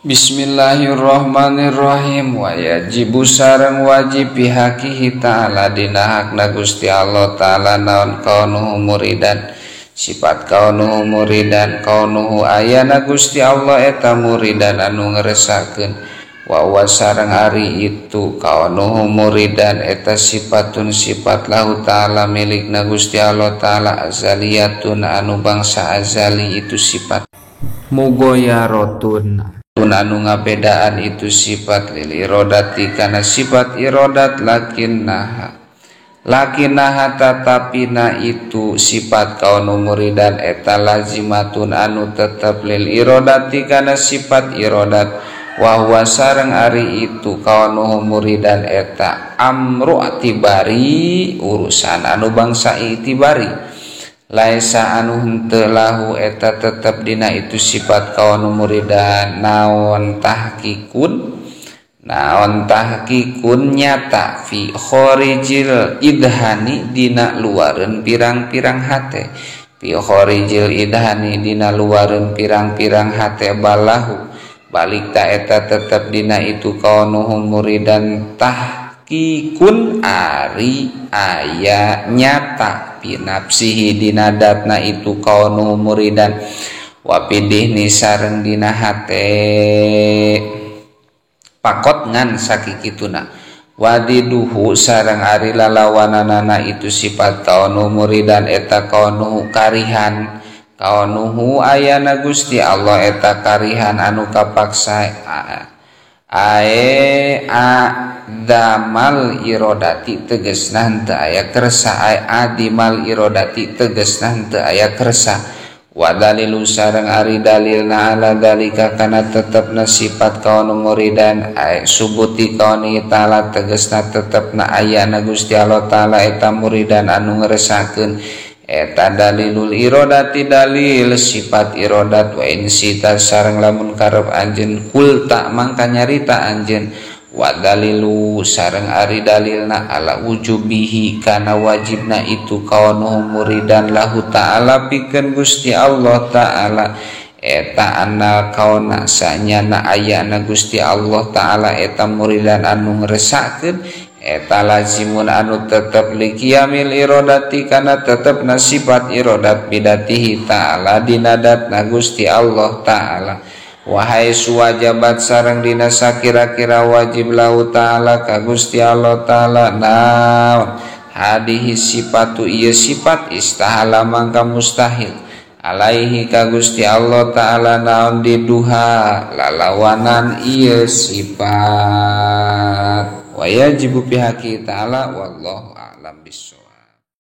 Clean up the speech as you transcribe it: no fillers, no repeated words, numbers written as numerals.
Bismillahirrahmanirrahim. Wa yajibu sareng wajib bihaqihi ta'ala dina hakna Gusti Allah ta'ala naon kaunuhu muridan sifat kaunuhu muridan kaunuhu ayana Gusti Allah eta muridan anu ngresakeun wa sareng ari itu kaunuhu muridan eta sifatun sifat lahu ta'ala milikna Gusti Allah ta'ala azaliyatun anu bangsa azali itu sifat mugoyarotun anu ngabedaan itu sifat lil irodati kana sifat irodat lakinnaha tatapina itu sifat kaunu muridan eta lazimatun anu tetep lil irodati kana sifat irodat wa huwa sareng ari itu kaunu muridan eta amru atibari urusan anu bangsa itibari laisa anu henteu lahu eta tetep dina itu sifat kaunu muridan naon tahqiqun nyata fi khorijil idhani dina luareun pirang-pirang hate fi khorijil idhani dina luareun pirang-pirang hate balahu balik ta eta tetep dina itu kaunu muridan tahqiqun ari aya nyata binapsihi dina datna itu kaunu muridan wapidih nisareng dina hate pakot ngan sakikituna wadiduhu sareng ari lalawananana itu sifat kaunu muridan eta kaunu karihan kaunuhu ayana Gusti Allah eta karihan anu kapaksa damal irodati tegesna henteu aya kersa adimal irodati tegesna henteu aya kersa wa dalilu sareng ari dalilna ala dalika kana tetepna sifat kaunu muridan subuti kauni ta'ala tegesna tetepna ayana Gusti Allah ta'ala eta muridan anu ngresakeun eta dalilul irodati dalil sifat irodat wa insita sareng lamun karep anjeun kulta mangka nyarita anjeun wa dalilu sareng ari dalilna ala wujubihi kana wajibna itu kaunuhu muridan lahu ta'ala pikeun Gusti Allah ta'ala eta anna kauna sanyana ayana Gusti Allah ta'ala eta muridan anu ngresakeun eta lazimun anu tetep liqiyamil irodati kana tetepna sifat irodat bidatihi ta'ala dina datna Gusti Allah ta'ala wahai suwajabat sareng dina sakira-kira wajib lahu ta'ala ka Gusti Allah ta'ala naon hadihi sifatu ieu sifat istahala mangka mustahil alaihi ka Gusti Allah ta'ala naon diduha lalawanan ieu sifat wa yajibu bihaqi ta'ala wallahu a'lam bissawab.